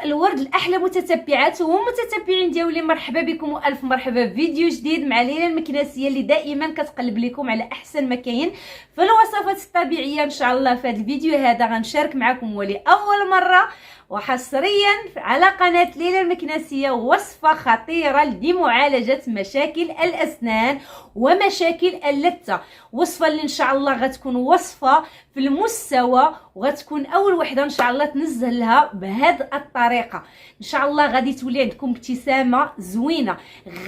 الورد الاحلى متتبعات ومتتبعين ديالي، مرحبا بكم والف مرحبا في فيديو جديد مع ليلى المكناسيه اللي دائما كتقلب لكم على احسن ما كاين في الوصفات الطبيعيه. ان شاء الله في هذا الفيديو هذا غنشارك معكم ولاول مره وحصريا على قناه ليلى المكناسيه وصفه خطيره لمعالجه مشاكل الاسنان ومشاكل اللثه. وصفه اللي ان شاء الله غتكون وصفه في المستوى وغتكون اول وحده ان شاء الله تنزلها بهذه الطريقه. ان شاء الله غادي تولي عندكم ابتسامه زوينه،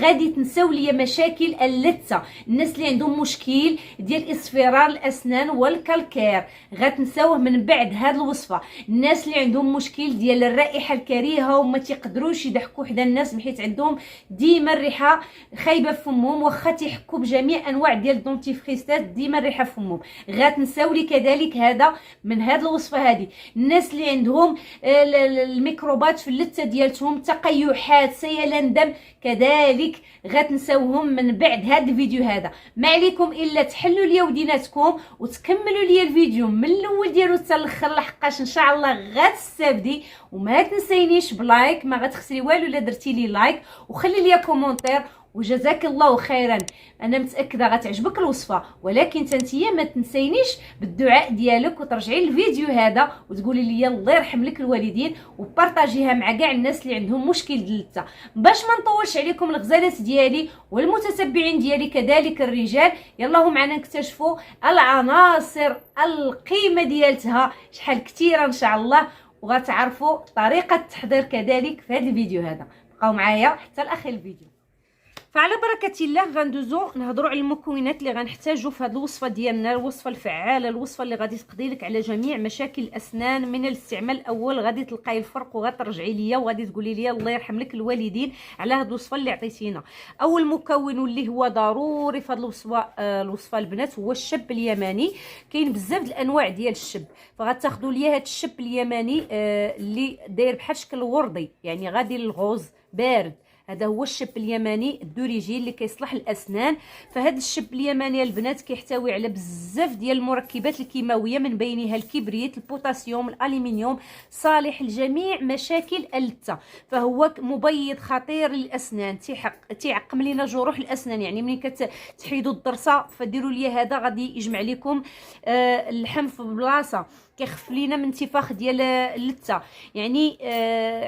غادي تنساو ليا مشاكل اللثه. الناس اللي عندهم مشكل ديال اصفرار الاسنان والكالكير غتنساوه من بعد هذه الوصفه. الناس اللي عندهم مشكل ديال الرائحه الكريهه وما تيقدروش يضحكوا حدا الناس بحيث عندهم ديما الريحه خايبه في فمهم، واخا تيحكوا بجميع انواع ديال الدونتيفريستات ديما الريحه في فمهم، غتنساو لي كذلك هذا من هذه الوصفه هذه. الناس اللي عندهم الميكروبات في اللثه ديالتهم، تقيحات، سيلان دم، كذلك غتنساوهم من بعد هذا الفيديو هذا. ما عليكم الا تحلوا ليا وديناتكم وتكملوا ليا الفيديو من الاول ديالو حتى الاخر، لحقاش ان شاء الله غتستافدي. وما تنسينيش بلايك، ما غتخسري والو الا درتي لي لايك، وخلي لي كومونتير وجزاك الله خيرا. انا متاكده غتعجبك الوصفه، ولكن تنتيا ما تنسينيش بالدعاء ديالك وترجعي للفيديو هذا وتقولي لي الله يرحم لك الوالدين، وبارطاجيها مع كاع الناس اللي عندهم مشكل اللثه. باش ما نطولش عليكم الغزالات ديالي والمتتبعين ديالي كذلك الرجال، يلا معنا نكتشفوا العناصر القيمه ديالتها شحال كثيره ان شاء الله، وغتعرفوا طريقه التحضير كذلك في هذا الفيديو هذا. بقاو معايا حتى لاخر الفيديو. فعلى بركه الله غندوزو نهضروا على المكونات اللي غنحتاجو في هذه الوصفه ديالنا، الوصفه الفعاله، الوصفه اللي غادي تقضي لك على جميع مشاكل الاسنان من الاستعمال الاول. غادي تلقاي الفرق وغترجعي ليا وغادي تقولي لي الله يرحم لك الوالدين على هذه الوصفه اللي عطيتينا. اول مكون واللي هو ضروري في هذه الوصفه البنات هو الشب اليماني. كاين بزاف الانواع ديال الشب، فغتاخذوا ليا هذا الشب اليماني اللي داير بحال شكل الوردي، يعني غادي للغوز بارد. هذا هو الشب اليماني الدوريجي اللي كيصلح الاسنان. فهذا الشب اليماني البنات كيحتوي على بزاف ديال المركبات الكيماويه، من بينها الكبريت، البوتاسيوم، الالومنيوم، صالح لجميع مشاكل اللثه. فهو مبيض خطير للاسنان، تيعقم لنا جروح الاسنان. يعني ملي كتحيدوا الضرسه فديروا لي هذا، غادي يجمع لكم اللحم في بلاصه، كيخف لينا من انتفاخ ديال اللثه. يعني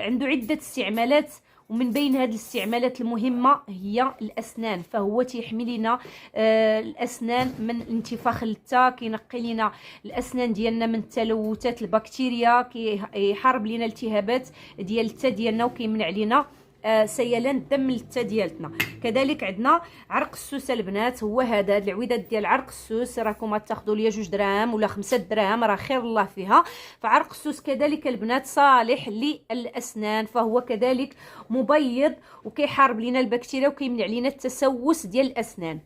عنده عده استعمالات، ومن بين هذه الاستعمالات المهمه هي الاسنان. فهو تيحمي لنا الاسنان من انتفاخ اللثه، كينقي لنا الاسنان ديالنا من التلوثات البكتيريا، كيحارب لنا الالتهابات ديال اللثه ديالنا، وكيمنع لنا سيلان الدم اللثه ديالتنا. كذلك عندنا عرق السوس البنات، هو هذا العويدات ديال عرق السوس، راكم تاخذوا ليا 2 دراهم ولا 5 دراهم، راه خير الله فيها. فعرق السوس كذلك البنات صالح للاسنان، فهو كذلك مبيض وكيحارب لنا البكتيريا وكيمنع لنا التسوس ديال الاسنان.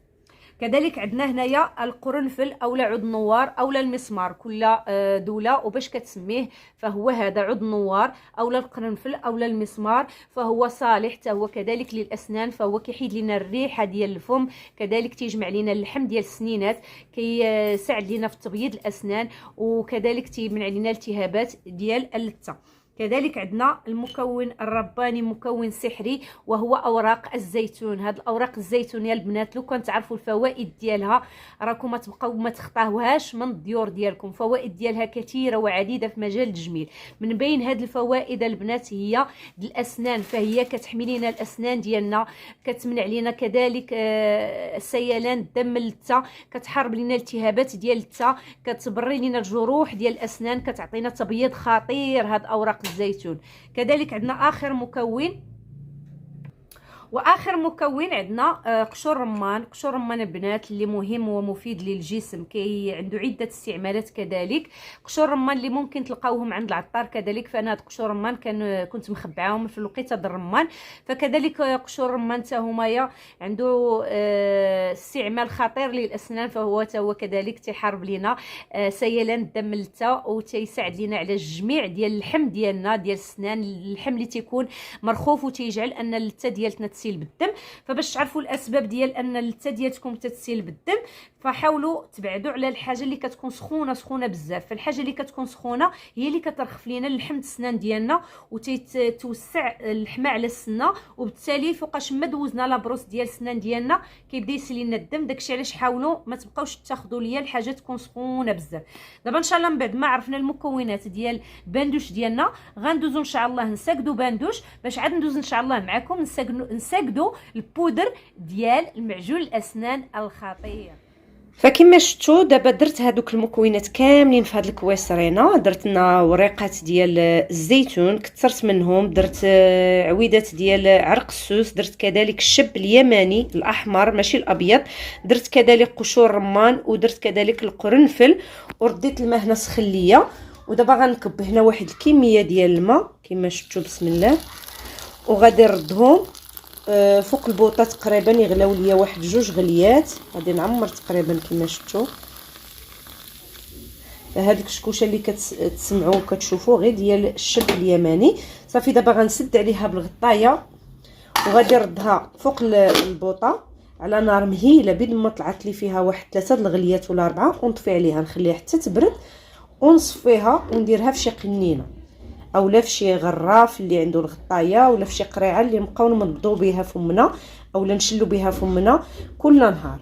كذلك عندنا هنايا القرنفل اولا عود النوار اولا المسمار، كل دوله وباش كتسميه. فهو هذا عود النوار اولا القرنفل اولا المسمار، فهو صالح حتى هو كذلك للاسنان. فهو كيحيد لنا الريحه ديال الفم، كذلك تيجمع لنا اللحم ديال السنينات، كيساعد لنا في تبييض الاسنان، وكذلك تيمنع لنا التهابات ديال اللثه. كذلك عندنا المكون الرباني، مكون سحري، وهو اوراق الزيتون. هاد الاوراق الزيتون يا البنات لو كنت تعرفوا الفوائد ديالها راكم ما تبقاو ما تخطاوهاش من الديور ديالكم. فوائد ديالها كثيره وعديده في مجال التجميل. من بين هاد الفوائد البنات هي الاسنان، فهي كتحمي لنا الاسنان ديالنا، كتمنع لنا كذلك سيلان الدم اللثه، كتحارب لنا الالتهابات ديال اللثه، كتبري لنا الجروح ديال الاسنان، كتعطينا تبييض خطير هاد اوراق الزيتون. كذلك عندنا اخر مكون واخر مكون عندنا قشور رمان. قشور رمان البنات اللي مهم ومفيد للجسم، عنده عده استعمالات. كذلك قشور رمان اللي ممكن تلقاوهم عند العطار كذلك، فانا هاد قشور رمان كنت مخبعاهم في الوقيته د الرمان. فكذلك قشور رمان حتى هما عنده استعمال خطير للاسنان، فهو كذلك تيحارب لنا سيلان الدم للتا، وتيساعد لنا على الجميع ديال اللحم ديالنا ديال السنان، اللحم اللي تيكون مرخوف وتيجعل ان اللثه ديالتنا تسيل بالدم. فباش تعرفوا الاسباب ديال ان اللثه ديالتكم تتسيل بالدم، فحاولوا تبعدوا على الحاجه اللي كتكون سخونه بزاف. فالحاجه اللي كتكون سخونه هي اللي كترخف لينا لحم السنان ديالنا وتتوسع اللحمه على السنه، وبالتالي فوقاش ما دوزنا لابروس ديال السنان ديالنا كيبدا يسيل لنا الدم. داكشي علاش حاولوا ما تبقاوش تاخذوا ليا الحاجه تكون سخونه بزاف. دابا ان شاء الله من بعد ما عرفنا المكونات ديال الباندوش ديالنا، غندوزو ان شاء الله نساقدو باندوش، باش عاد ندوز ان شاء الله معكم نساقدو البودر ديال المعجون الاسنان الخطير. فكما شفتوا دابا درت هذوك المكونات كاملين في هذا الكويسرينه. درت لنا وريقات ديال الزيتون كثرت منهم، درت عويدات ديال عرق السوس، درت كذلك الشب اليماني الاحمر ماشي الابيض، درت كذلك قشور رمان، ودرت كذلك القرنفل، ورديت الماء هنا سخن ليا. ودابا غنكب هنا واحد الكميه ديال الماء كما شفتوا بسم الله، وغادي نردهم فوق البوطه تقريبا يغلاو ليا واحد 2 غليات. غادي نعمر تقريبا كما شفتوا هذيك الشكوشه اللي كتسمعوا وكتشوفوا غير ديال الشب اليماني. صافي دابا غنسد عليها بالغطايه وغادي نردها فوق البوطه على نار مهيله بين ما طلعت لي فيها واحد 3 الغليات ولا 4، ونطفي عليها نخليها حتى تبرد ونصفيها ونديرها في شي قنينه اولا في شي غراف اللي عنده الغطايه، ولا في شي قريعه اللي نبقاو نمضوا بها فمنا اولا نشلوا بها فمنا كل نهار.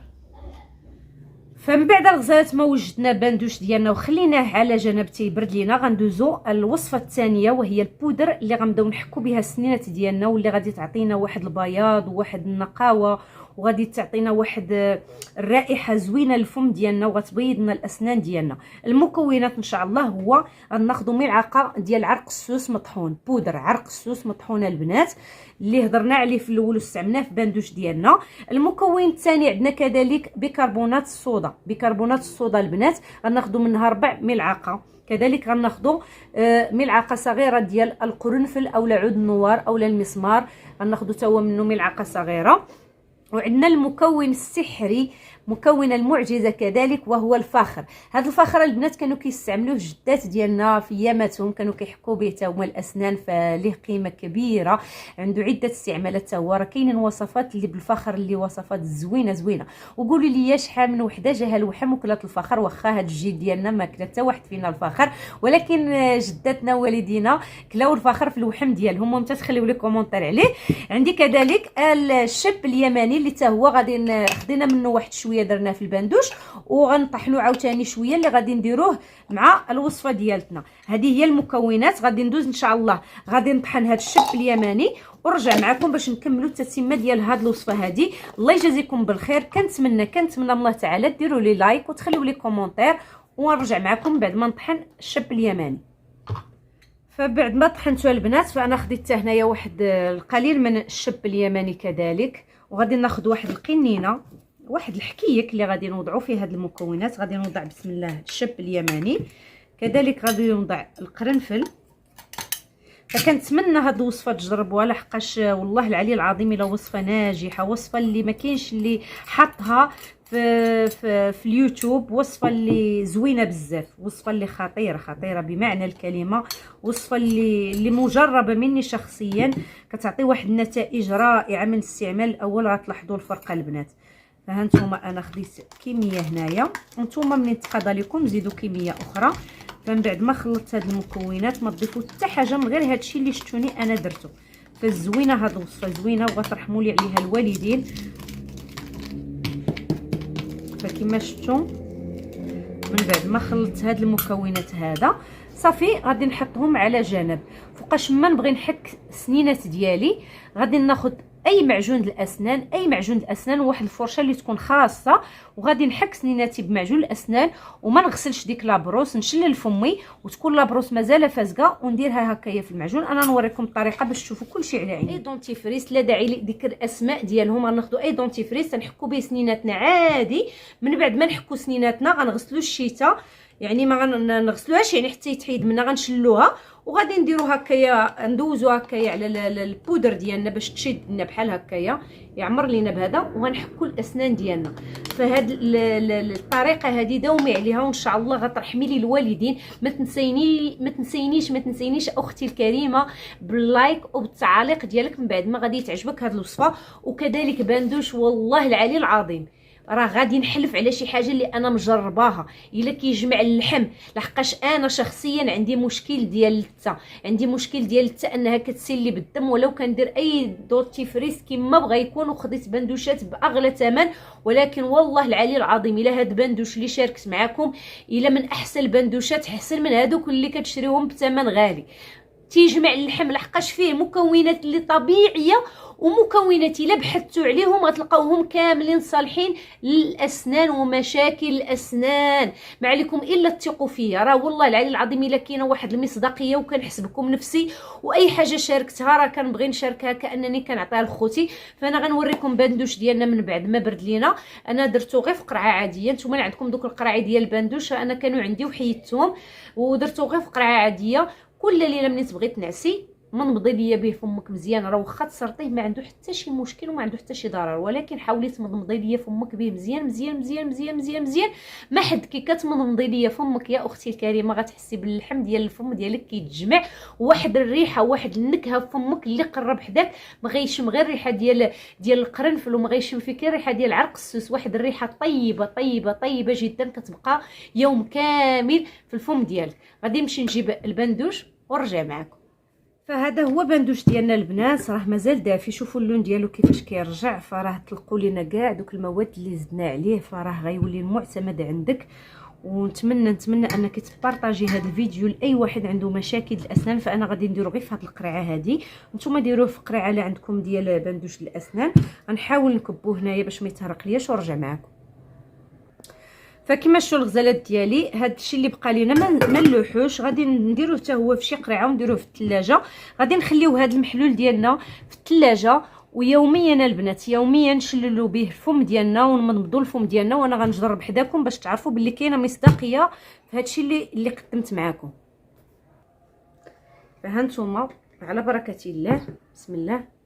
فمن بعد الغزالات ما وجدنا باندوش ديالنا وخليناه على جنب تيبرد لينا، غندوزو الوصفه الثانيه وهي البودر اللي غنبداو نحكوا بها السنينات ديالنا، واللي غادي تعطينا واحد البياض وواحد النقاوه، وغادي تعطينا واحد الرائحه زوينه للفم ديالنا، وغتبيض لنا الاسنان ديالنا. المكونات ان شاء الله هو غناخذوا ملعقه ديال عرق السوس مطحون، بودر عرق السوس مطحونه البنات اللي هضرنا عليه في الاول واستعملناه في باندوش ديالنا. المكون الثاني عندنا كذلك بيكربونات الصودا. بيكربونات الصودا البنات غناخذوا منها 4 ملعقه. كذلك غناخذوا ملعقه صغيره ديال القرنفل اولا عود النوار اولا المسمار، غناخذوا حتى هو منه ملعقه صغيره. وعندنا المكون السحري مكون المعجزه كذلك وهو الفخر. هذا الفخر البنات كانوا كيستعملوه الجدات ديالنا في اياماتهم، كانوا كيحكوا به حتى هما الاسنان، فليه قيمه كبيره، عنده عده استعمالات حتى هو. راه كاينين وصفات اللي بالفخر اللي وصفات زوينه. وقولوا لي شحال من وحده جاها الوحم وكلات الفخر، واخا هاد الجيل ديالنا ما كلا حتى واحد فينا الفخر، ولكن جداتنا والدينا كلاو الفخر في الوحم ديالهم. وانت تخليو لي كومونتير عليه. عندي كذلك الشب اليماني اللي حتى هو غادي خدينا منه واحد شويه درناه في الباندوش، وغنطحنوا عاوتاني شويه اللي غادي نديروه مع الوصفه ديالتنا. هذه هي المكونات. غادي ندوز ان شاء الله غادي نطحن هذا الشب اليماني ونرجع معكم باش نكملوا التتمه ديال هذه الوصفه هذه. الله يجازيكم بالخير. كنتمنى من الله تعالى ديروا لي لايك وتخليوا لي كومونتير، ونرجع معكم بعد ما نطحن الشب اليماني. فبعد ما طحنتوا البنات فانا خديت هنايا واحد القليل من الشب اليماني كذلك، وغادي ناخذ واحد القنينه واحد الحكيك اللي غادي نوضعوا فيه هاد المكونات. غادي نوضع بسم الله الشب اليماني، كذلك غادي نوضع القرنفل. فكنتمنى هاد الوصفه تجربوها لحقاش والله العلي العظيم الا وصفه ناجحه، وصفه اللي ما كاينش اللي حطها في اليوتيوب، وصفه اللي زوينه بزاف، وصفه اللي خطيره بمعنى الكلمه، وصفه اللي مجربه مني شخصيا، كتعطي واحد النتائج رائعه من الاستعمال الاول. غتلاحظوا الفرق البنات. فهانتوما انا خديت كميه هنايا، وانتوما منين تقاضى لكم زيدوا كميه اخرى. فمن بعد ما خلطت هاد المكونات ما تضيفوا حتى حاجه من غير هادشي اللي شفتوني انا درته. فالزوينه هاد الوصفه زوينه وغترحموا لي عليها الوالدين. فكما شفتوا من بعد ما خلطت هاد المكونات هذا صافي غادي نحطهم على جنب. فوقاش ما نبغي نحك السنينات ديالي غادي ناخذ اي معجون الاسنان، اي معجون الاسنان، واحد الفرشه اللي تكون خاصه، وغادي نحك سنيناتي بمعجون الاسنان وما نغسلش ديك لابروس، نشلل فمي وتكون لابروس مازال فازقه ونديرها هكايا في المعجون. انا نوريكم الطريقه باش تشوفوا كلشي على عيني. اي دونتيفريس لا داعي لذكر الاسماء ديالهم، غناخذوا اي دونتيفريس نحكوا به سنيناتنا عادي. من بعد ما نحكوا سنيناتنا غنغسلوا الشيته، يعني ما غنغسلوهاش يعني حتى يتحيد منها، غنشلوها وغادي نديرو هكايا، ندوزو هكايا على البودر ديالنا باش تشد لنا بحال هكايا، يعمر لينا بهذا، وغنحكوا الاسنان ديالنا. فهاد الطريقه هذه داومي عليها وان شاء الله غترحمي لي الوالدين. ما تنسينيش اختي الكريمه باللايك وبالتعاليق ديالك من بعد ما غادي تعجبك هاد الوصفه. وكذلك باندوش، والله العلي العظيم راه غادي نحلف على شي حاجه اللي انا مجرباها الا كيجمع اللحم، لحقاش انا شخصيا عندي مشكل ديال اللثه، عندي مشكل ديال اللثه انها كتسيل لي بالدم. ولو كندير اي دوتيفريس كما بغى يكون وخديت بندوشات باغلى ثمن، ولكن والله العلي العظيم الا هاد بندوش اللي شاركت معكم الا من احسن البندوشات، احسن من هادوك اللي كتشريهم بثمن غالي. تيجمع اللحم لحقاش فيه مكونات اللي طبيعيه، ومكونات الا بحثتوا عليهم غتلقاوهم كاملين صالحين للاسنان ومشاكل الاسنان. ما عليكم الا تثقوا فيا، راه والله العلي العظيم الا كاينه واحد المصداقيه وكنحس بكم نفسي، واي حاجه شاركتها راه كنبغي نشاركها كانني كنعطيها لخوتي. فانا غنوريكم بندوش ديالنا من بعد ما برد لينا. انا درتو غير في قرعه عاديه، نتوما عندكم دوك القراعي ديال البندوش، انا كانوا عندي وحيدتهم ودرتو غير في قرعه عاديه. كل ليله ملي تبغي تنعسي منضي ليا به فمك مزيان، راه واخا تسرطيه ما عنده حتى شي مشكل وما عنده حتى شي ضرر، ولكن حاولي تمضمضي ليا فمك به مزيان مزيان مزيان مزيان مزيان مزيان. ما حد كي كتمضمضي ليا فمك يا اختي الكريمه غتحسي باللحم ديال الفم ديالك كيتجمع، واحد الريحه واحد النكهه في فمك اللي قرب حداك ما غيشم غير الريحه ديال القرنفل، وما غيشم فيك الريحه ديال عرق السوس، واحد الريحه طيبه طيبه طيبه جدا كتبقى يوم كامل في الفم ديالك. غادي نمشي نجيب البندوش ونرجع معكم. فهذا هو بندوش ديالنا البنات، راه مازال دافي، شوفوا اللون ديالو كيفاش كيرجع. فراه طلقوا لينا كاع دوك المواد اللي زدنا عليه، فراه غيولي المعتمد عندك. ونتمنى انك تبارطاجي هذا الفيديو لاي واحد عنده مشاكل الاسنان. فانا غادي نديرو غير في هذه القرعه هذه، نتوما ديروه في قرعه اللي عندكم ديال بندوش الاسنان. غنحاول نكبوه هنايا باش ما يتهرق لياش ونرجع معكم. فكما شفتوا الغزالات ديالي هذا الشيء اللي بقى لينا ما نلوحوش، غادي نديروه حتى هو في شي قرعه ونديروه في الثلاجه. غادي نخليو هذا المحلول ديالنا في الثلاجه، ويوميا البنات يوميا نشللوا به الفم ديالنا ونمضمضوا الفم ديالنا. وانا غنجرب حداكم باش تعرفوا باللي كاينه مصداقيه في هذا الشيء اللي قدمت معكم. فها نتوما على بركه الله، بسم الله.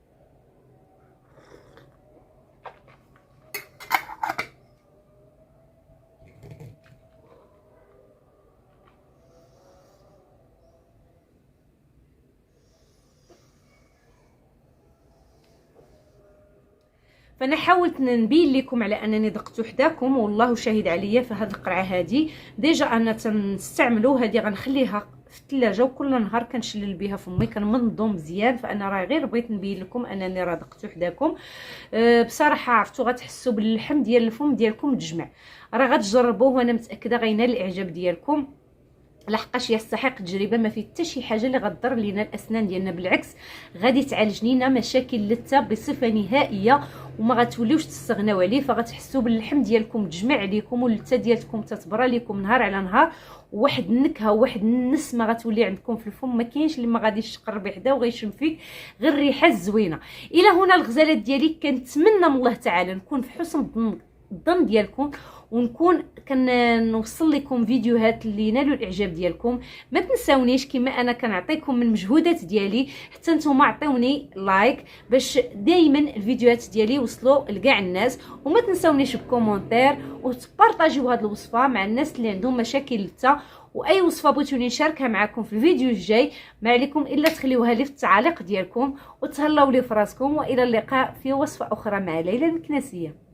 فانا حاولت نبين لكم على انني ضغطت حداكم، والله شاهد عليا. في هذه القرعه هذه ديجا انا تنستعملو، هذه غنخليها في الثلاجه وكل نهار كنشلل بها فمي كنمنضو مزيان. فانا راه غير بغيت نبين لكم انني راه ضغطت حداكم. بصراحه عرفتوا غتحسوا باللحم ديال الفم ديالكم تجمع. راه غتجربوه وانا متاكده غينال الاعجاب ديالكم، لحقاش يستحق التجربه. ما فيه حتى شي حاجه اللي غضر لينا الاسنان ديالنا، بالعكس غادي تعالج لينا مشاكل اللثه بصفه نهائيه وما غتوليوش تستغناو عليه. فغتحسوا باللحم ديالكم تجمع عليكم واللثه ديالكم تتبرى لكم نهار على نهار، وواحد النكهه وواحد النسمه غتولي عندكم في الفم ما كاينش اللي ما غاديش تقربي حدا وغيشم فيك غير الريحه الزوينه. الى هنا الغزالات ديالي، كنتمنى من الله تعالى نكون في حسن الظن ديالكم، ونكون كنوصل لكم فيديوهات اللي ينالوا الاعجاب ديالكم. ما تنساونيش كما انا كنعطيكم من المجهودات ديالي، حتى نتوما عطيوني لايك باش دائما الفيديوهات ديالي يوصلوا لكاع الناس. وما تنساونيش بكومونتير وتبارطاجيو هذه الوصفه مع الناس اللي عندهم مشاكل اللثه. واي وصفه بغيتوني نشاركها معكم في الفيديو الجاي ما عليكم الا تخليوها لي في التعاليق ديالكم وتهلاو لي في راسكم. والى اللقاء في وصفه اخرى مع ليلى المكناسيه.